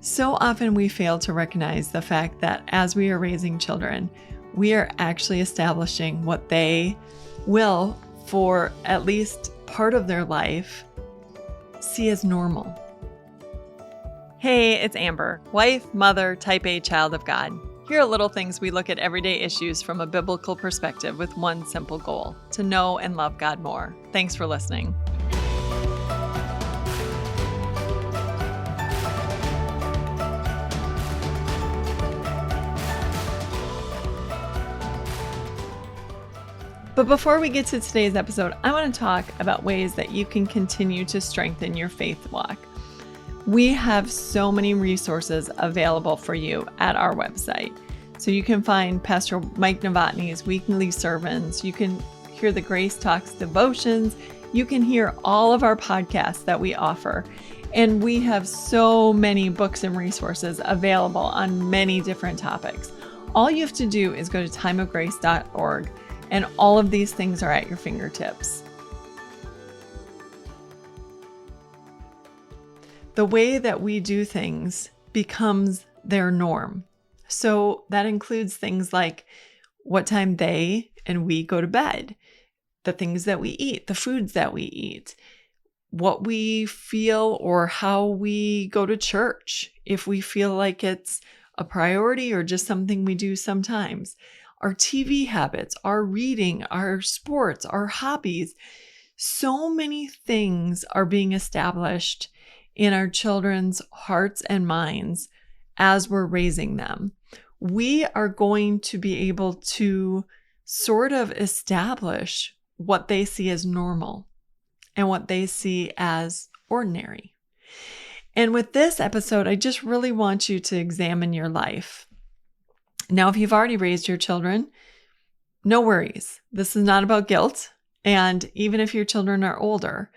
So often we fail to recognize the fact that as we are raising children, we are actually establishing what they will, for at least part of their life, see as normal. Hey, it's Amber, wife, mother, type A child of God. Here are little things we look at everyday issues from a biblical perspective with one simple goal: to know and love God more. Thanks for listening. But before we get to today's episode, I want to talk about ways that you can continue to strengthen your faith walk. We have so many resources available for you at our website. So you can find Pastor Mike Novotny's weekly sermons. You can hear the Grace Talks devotions. You can hear all of our podcasts that we offer. And we have so many books and resources available on many different topics. All you have to do is go to timeofgrace.org. And all of these things are at your fingertips. The way that we do things becomes their norm. So that includes things like what time they and we go to bed, the things that we eat, the foods that we eat, what we feel or how we go to church, if we feel like it's a priority or just something we do sometimes. Our TV habits, our reading, our sports, our hobbies. So many things are being established in our children's hearts and minds as we're raising them. We are going to be able to sort of establish what they see as normal and what they see as ordinary. And with this episode, I just really want you to examine your life. Now, if you've already raised your children, no worries. This is not about guilt. And even if your children are older,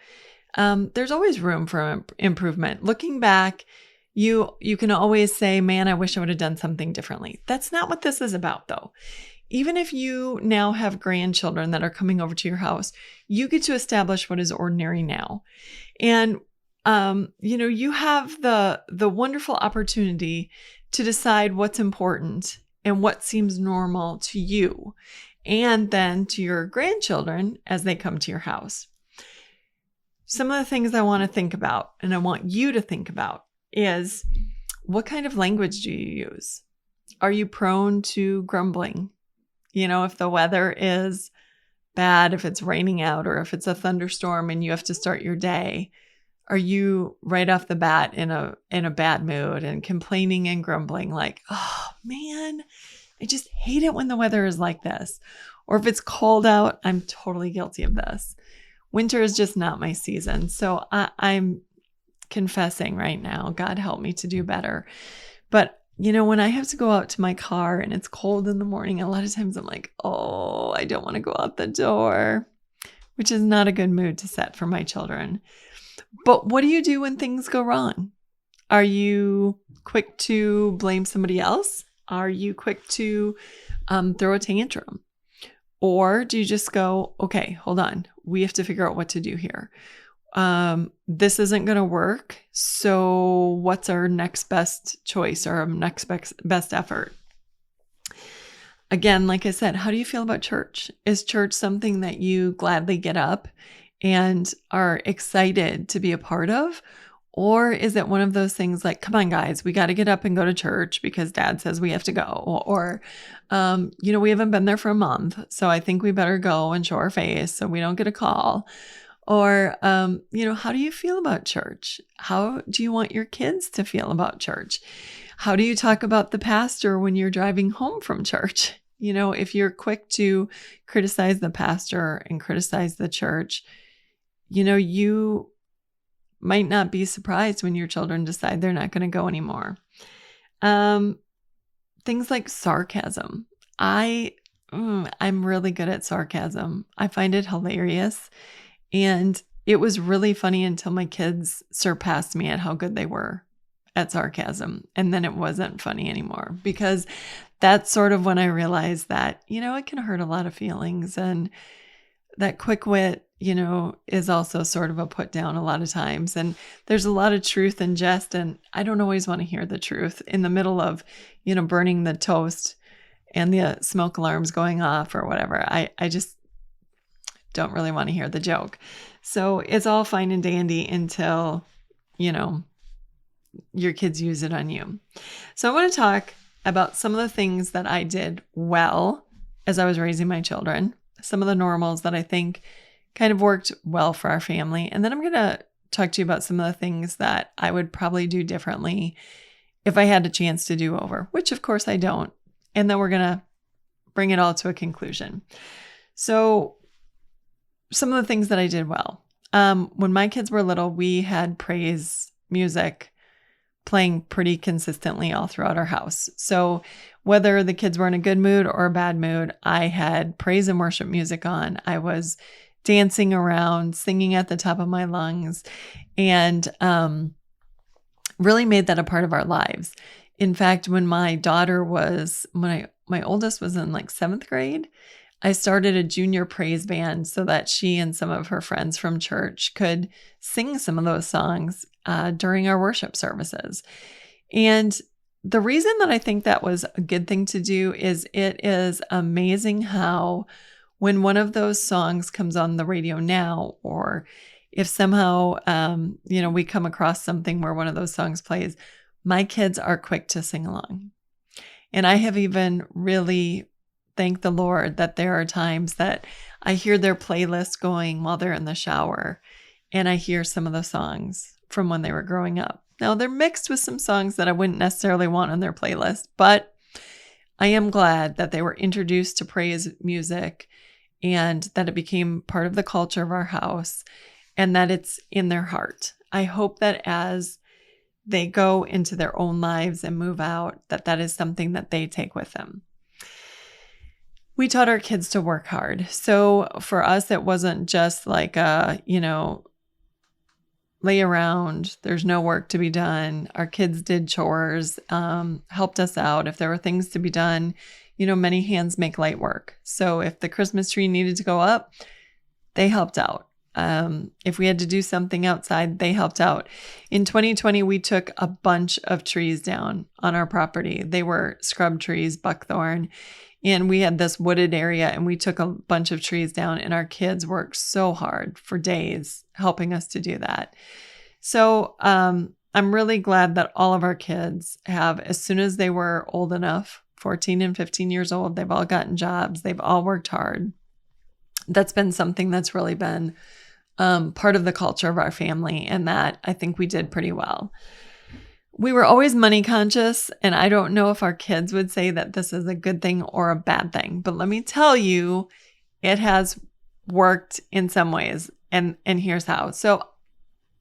there's always room for improvement. Looking back, you can always say, man, I wish I would have done something differently. That's not what this is about, though. Even if you now have grandchildren that are coming over to your house, you get to establish what is ordinary now. And, you have the wonderful opportunity to decide what's important and what seems normal to you, and then to your grandchildren as they come to your house. Some of the things I want to think about, and I want you to think about, is what kind of language do you use? Are you prone to grumbling? If the weather is bad, if it's raining out, or if it's a thunderstorm and you have to start your day, are you right off the bat in a bad mood and complaining and grumbling like, oh man, I just hate it when the weather is like this? Or if it's cold out, I'm totally guilty of this. Winter is just not my season. So I'm confessing right now, God help me to do better. But when I have to go out to my car and it's cold in the morning, a lot of times I'm like, oh, I don't want to go out the door, which is not a good mood to set for my children. But what do you do when things go wrong? Are you quick to blame somebody else? Are you quick to throw a tantrum? Or do you just go, okay, hold on. We have to figure out what to do here. This isn't going to work. So what's our next best choice or our next best effort? Again, like I said, how do you feel about church? Is church something that you gladly get up and are excited to be a part of? Or is it one of those things like, come on, guys, we got to get up and go to church because dad says we have to go. Or, we haven't been there for a month, so I think we better go and show our face so we don't get a call. Or, how do you feel about church? How do you want your kids to feel about church? How do you talk about the pastor when you're driving home from church? If you're quick to criticize the pastor and criticize the church, you might not be surprised when your children decide they're not going to go anymore. Things like sarcasm. I'm really good at sarcasm. I find it hilarious. And it was really funny until my kids surpassed me at how good they were at sarcasm. And then it wasn't funny anymore, because that's sort of when I realized that, it can hurt a lot of feelings. And that quick wit, is also sort of a put down a lot of times. And there's a lot of truth in jest. And I don't always want to hear the truth in the middle of, burning the toast and the smoke alarms going off or whatever. I just don't really want to hear the joke. So it's all fine and dandy until, your kids use it on you. So I want to talk about some of the things that I did well as I was raising my children, some of the normals that I think kind of worked well for our family. And then I'm going to talk to you about some of the things that I would probably do differently if I had a chance to do over, which of course I don't. And then we're going to bring it all to a conclusion. So some of the things that I did well. When my kids were little, we had praise music playing pretty consistently all throughout our house. So whether the kids were in a good mood or a bad mood, I had praise and worship music on. I was dancing around, singing at the top of my lungs, and really made that a part of our lives. In fact, when my oldest was in like 7th grade, I started a junior praise band so that she and some of her friends from church could sing some of those songs during our worship services. And the reason that I think that was a good thing to do is it is amazing how when one of those songs comes on the radio now, or if somehow, we come across something where one of those songs plays, my kids are quick to sing along. And I have even really thanked the Lord that there are times that I hear their playlist going while they're in the shower, and I hear some of the songs from when they were growing up. Now, they're mixed with some songs that I wouldn't necessarily want on their playlist, but I am glad that they were introduced to praise music and that it became part of the culture of our house and that it's in their heart. I hope that as they go into their own lives and move out, that is something that they take with them. We taught our kids to work hard. So for us, it wasn't just like lay around, there's no work to be done. Our kids did chores, helped us out. If there were things to be done, many hands make light work. So if the Christmas tree needed to go up, they helped out. If we had to do something outside, they helped out. In 2020, we took a bunch of trees down on our property. They were scrub trees, buckthorn, and we had this wooded area, and we took a bunch of trees down, and our kids worked so hard for days helping us to do that. So I'm really glad that all of our kids have, as soon as they were old enough, 14 and 15 years old, they've all gotten jobs. They've all worked hard. That's been something that's really been part of the culture of our family, and that I think we did pretty well. We were always money conscious, and I don't know if our kids would say that this is a good thing or a bad thing, but let me tell you, it has worked in some ways, and here's how. So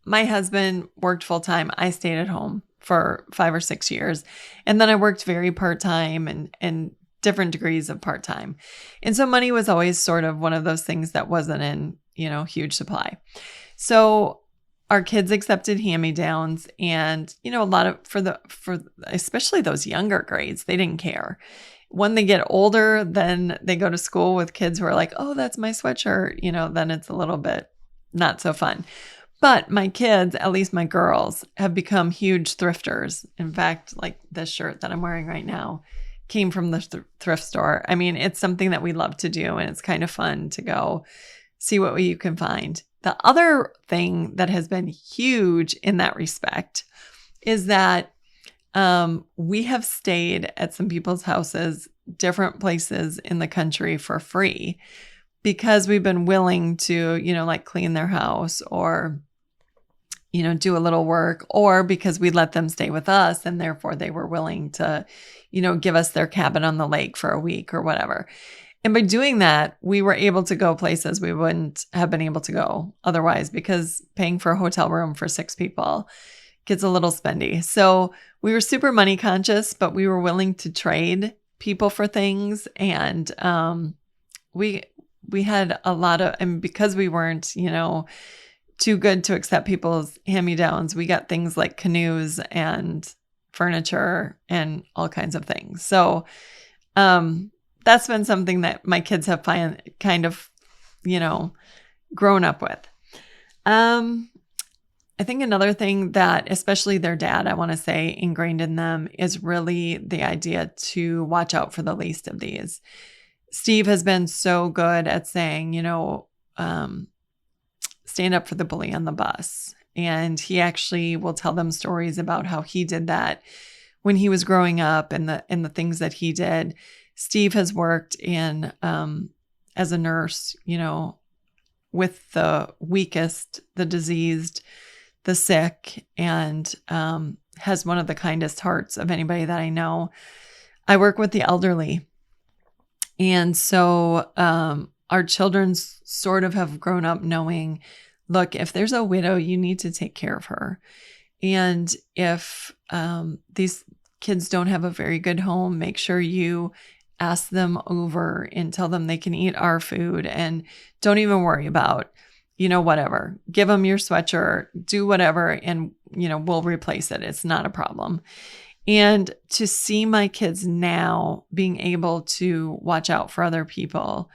my husband worked full time. I stayed at home for 5 or 6 years, and then I worked very part-time and different degrees of part-time. And so money was always sort of one of those things that wasn't in, huge supply. So our kids accepted hand-me-downs, and, a lot of, for especially those younger grades, they didn't care. When they get older, then they go to school with kids who are like, oh, that's my sweatshirt, then it's a little bit not so fun. But my kids, at least my girls, have become huge thrifters. In fact, like this shirt that I'm wearing right now came from the thrift store. I mean, it's something that we love to do, and it's kind of fun to go see what you can find. The other thing that has been huge in that respect is that we have stayed at some people's houses, different places in the country for free, because we've been willing to, like clean their house or, do a little work, or because we let them stay with us and therefore they were willing to, give us their cabin on the lake for a week or whatever. And by doing that, we were able to go places we wouldn't have been able to go otherwise, because paying for a hotel room for 6 people gets a little spendy. So we were super money conscious, but we were willing to trade people for things. And we had a lot of, and because we weren't, too good to accept people's hand-me-downs, we got things like canoes and furniture and all kinds of things. So that's been something that my kids have kind of grown up with. I think another thing that, especially their dad, I want to say ingrained in them is really the idea to watch out for the least of these. Steve has been so good at saying, stand up for the bully on the bus. And he actually will tell them stories about how he did that when he was growing up and the things that he did. Steve has worked in as a nurse, with the weakest, the diseased, the sick, and has one of the kindest hearts of anybody that I know. I work with the elderly. And so our children sort of have grown up knowing, look, if there's a widow, you need to take care of her. And if these kids don't have a very good home, make sure you ask them over and tell them they can eat our food and don't even worry about, whatever. Give them your sweatshirt, do whatever, and, we'll replace it. It's not a problem. And to see my kids now being able to watch out for other people,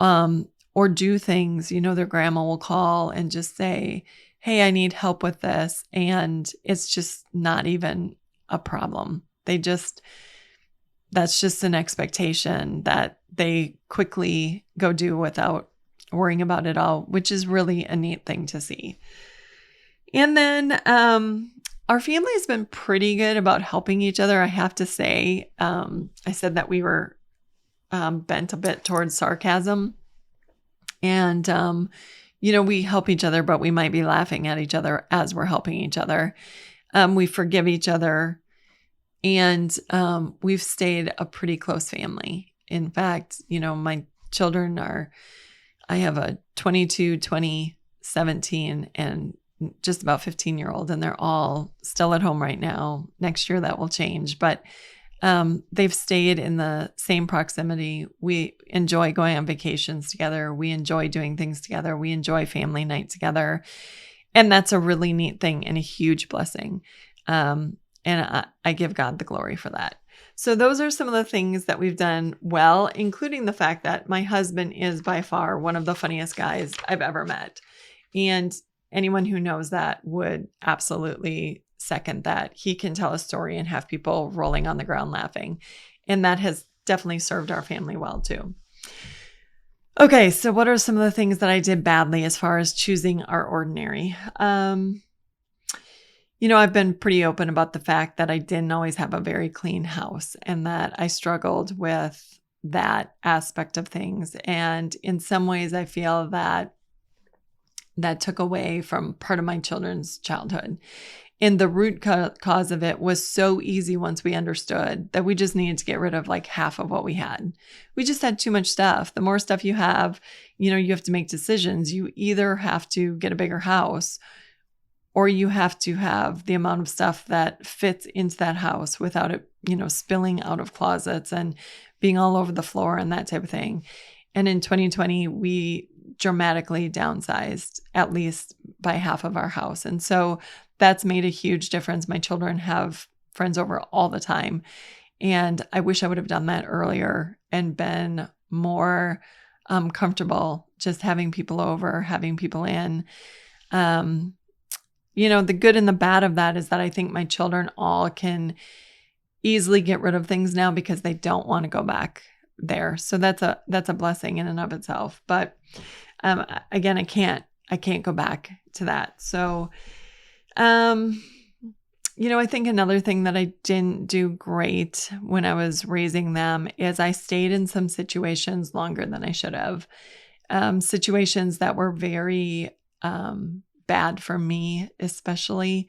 or do things, their grandma will call and just say, hey, I need help with this. And it's just not even a problem. That's just an expectation that they quickly go do without worrying about it all, which is really a neat thing to see. And then our family has been pretty good about helping each other, I have to say. I said that we were bent a bit towards sarcasm. And, we help each other, but we might be laughing at each other as we're helping each other. We forgive each other. And we've stayed a pretty close family. In fact, my children I have a 22, 20, 17, and just about 15-year-old, and they're all still at home right now. Next year that will change, but they've stayed in the same proximity. We enjoy going on vacations together. We enjoy doing things together. We enjoy family night together. And that's a really neat thing and a huge blessing. And I give God the glory for that. So those are some of the things that we've done well, including the fact that my husband is by far one of the funniest guys I've ever met. And anyone who knows that would absolutely second that. He can tell a story and have people rolling on the ground laughing. And that has definitely served our family well too. Okay, so what are some of the things that I did badly as far as choosing our ordinary? I've been pretty open about the fact that I didn't always have a very clean house and that I struggled with that aspect of things. And in some ways, I feel that took away from part of my children's childhood. And the root cause of it was so easy once we understood that we just needed to get rid of like half of what we had. We just had too much stuff. The more stuff you have, you have to make decisions. You either have to get a bigger house or you have to have the amount of stuff that fits into that house without it, spilling out of closets and being all over the floor and that type of thing. And in 2020, we dramatically downsized at least by half of our house. And so that's made a huge difference. My children have friends over all the time. And I wish I would have done that earlier and been more comfortable just having people over, having people in. The good and the bad of that is that I think my children all can easily get rid of things now because they don't want to go back there. So that's a blessing in and of itself. But again, I can't go back to that. So, I think another thing that I didn't do great when I was raising them is I stayed in some situations longer than I should have. Situations that were very bad for me, especially.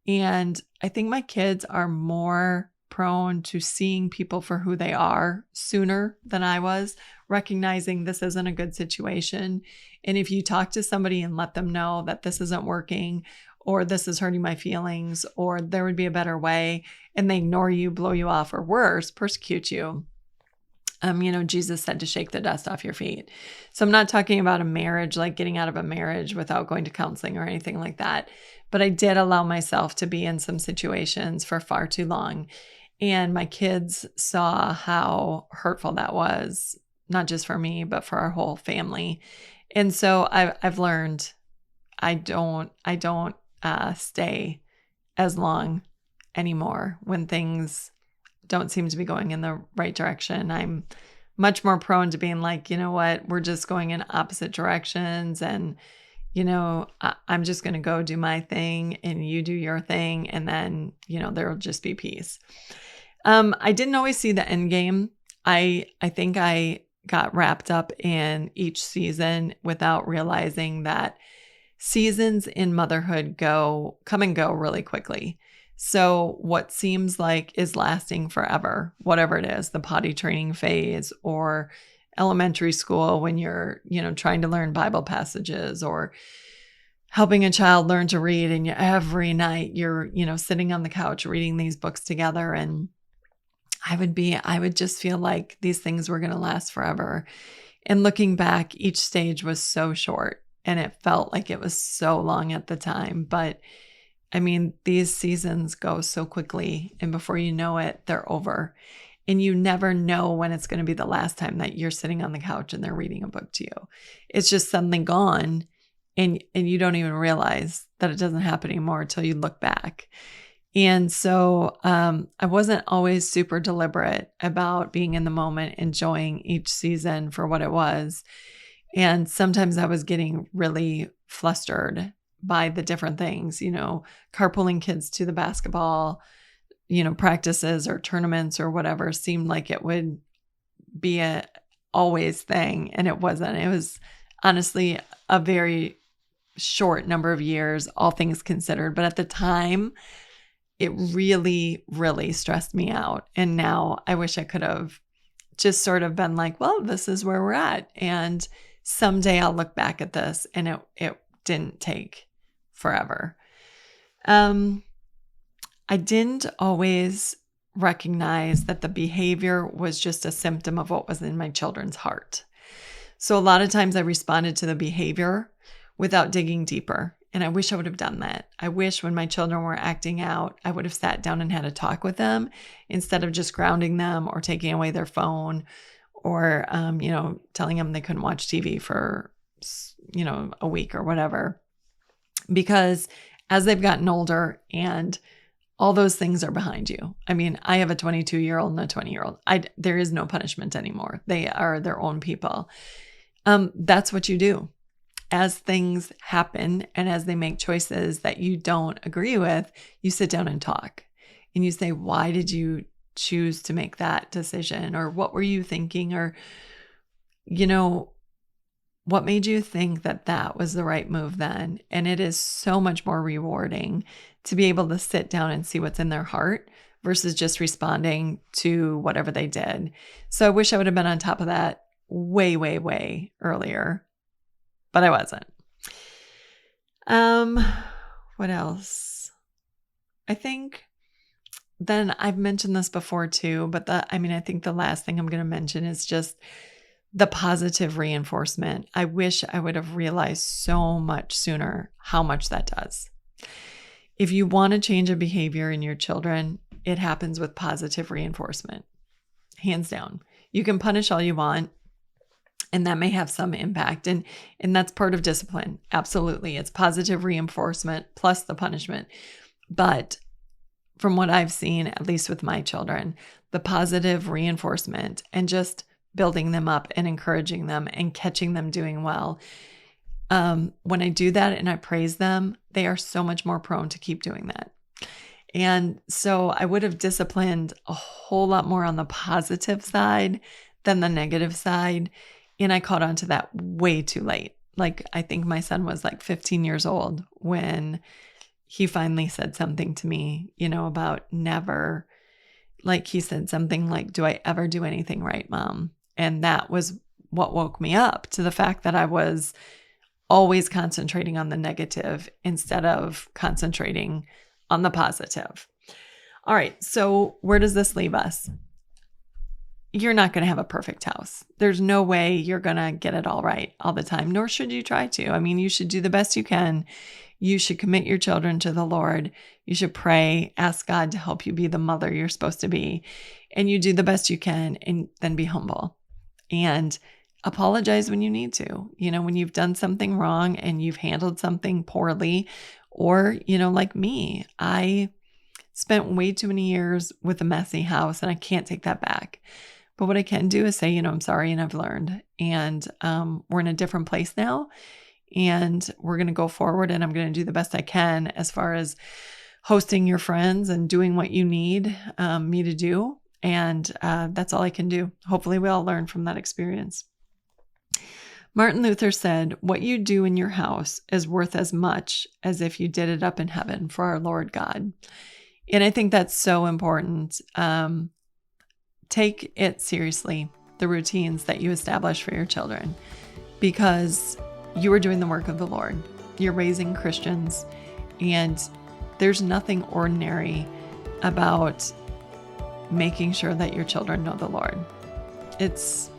And I think my kids are more prone to seeing people for who they are sooner than I was, recognizing this isn't a good situation. And if you talk to somebody and let them know that this isn't working, or this is hurting my feelings, or there would be a better way, and they ignore you, blow you off, or worse, persecute you. Jesus said to shake the dust off your feet. So I'm not talking about a marriage, like getting out of a marriage without going to counseling or anything like that. But I did allow myself to be in some situations for far too long. And my kids saw how hurtful that was, not just for me, but for our whole family. And so I've learned I don't stay as long anymore when things don't seem to be going in the right direction. I'm much more prone to being like, you know what, we're just going in opposite directions, and I'm just going to go do my thing and you do your thing, and then there'll just be peace. I didn't always see the end game. I think I got wrapped up in each season without realizing that seasons in motherhood come and go really quickly. So what seems like is lasting forever, whatever it is, the potty training phase or elementary school when you're, trying to learn Bible passages or helping a child learn to read, and every night you're, sitting on the couch reading these books together. And I would just feel like these things were going to last forever. And looking back, each stage was so short and it felt like it was so long at the time. But I mean, these seasons go so quickly, and before you know it, they're over. And you never know when it's going to be the last time that you're sitting on the couch and they're reading a book to you. It's just suddenly gone, and you don't even realize that it doesn't happen anymore until you look back. And so I wasn't always super deliberate about being in the moment, enjoying each season for what it was. And sometimes I was getting really flustered by the different things, carpooling kids to the basketball, practices or tournaments or whatever seemed like it would be a always thing. And it wasn't. It was honestly a very short number of years, all things considered. But at the time, it really, really stressed me out. And now I wish I could have just sort of been like, well, this is where we're at. And someday I'll look back at this, and it didn't take forever. I didn't always recognize that the behavior was just a symptom of what was in my children's heart. So a lot of times I responded to the behavior without digging deeper. And I wish I would have done that. I wish when my children were acting out, I would have sat down and had a talk with them instead of just grounding them or taking away their phone or, telling them they couldn't watch TV for, a week or whatever. Because as they've gotten older and all those things are behind you. I mean, I have a 22-year-old and a 20-year-old. There is no punishment anymore. They are their own people. That's what you do. As things happen and as they make choices that you don't agree with, you sit down and talk. And you say, why did you choose to make that decision? Or what were you thinking? Or, what made you think that that was the right move then? And it is so much more rewarding to be able to sit down and see what's in their heart versus just responding to whatever they did. So I wish I would have been on top of that way, way, way earlier, but I wasn't. What else? I think then I've mentioned this before too, but I think the last thing I'm going to mention is just the positive reinforcement. I wish I would have realized so much sooner how much that does. If you want to change a behavior in your children, it happens with positive reinforcement. Hands down. You can punish all you want, and that may have some impact. And that's part of discipline. Absolutely. It's positive reinforcement plus the punishment. But from what I've seen, at least with my children, the positive reinforcement and just building them up and encouraging them and catching them doing well. When I do that and I praise them, they are so much more prone to keep doing that. And so I would have disciplined a whole lot more on the positive side than the negative side. And I caught on to that way too late. Like, I think my son was like 15 years old when he finally said something to me, about never, like he said something like, do I ever do anything right, Mom? And that was what woke me up to the fact that I was always concentrating on the negative instead of concentrating on the positive. All right. So where does this leave us? You're not going to have a perfect house. There's no way you're going to get it all right all the time, nor should you try to. I mean, you should do the best you can. You should commit your children to the Lord. You should pray, ask God to help you be the mother you're supposed to be. And you do the best you can, and then be humble. and apologize when you need to. When you've done something wrong and you've handled something poorly, or, like me, I spent way too many years with a messy house and I can't take that back. But what I can do is say, I'm sorry and I've learned, and we're in a different place now, and we're going to go forward, and I'm going to do the best I can as far as hosting your friends and doing what you need me to do. And that's all I can do. Hopefully we all learn from that experience. Martin Luther said, "What you do in your house is worth as much as if you did it up in heaven for our Lord God." And I think that's so important. Take it seriously, the routines that you establish for your children, because you are doing the work of the Lord. You're raising Christians, and there's nothing ordinary about making sure that your children know the Lord. It's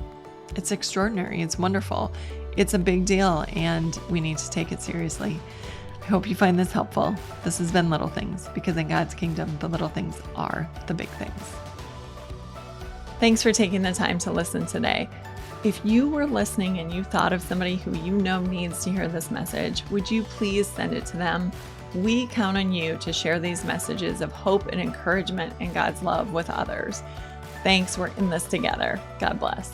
extraordinary. It's wonderful. It's a big deal, and we need to take it seriously. I hope you find this helpful. This has been Little Things, because in God's kingdom, the little things are the big things. Thanks for taking the time to listen today. If you were listening and you thought of somebody who you know needs to hear this message, would you please send it to them? We count on you to share these messages of hope and encouragement and God's love with others. Thanks. We're in this together. God bless.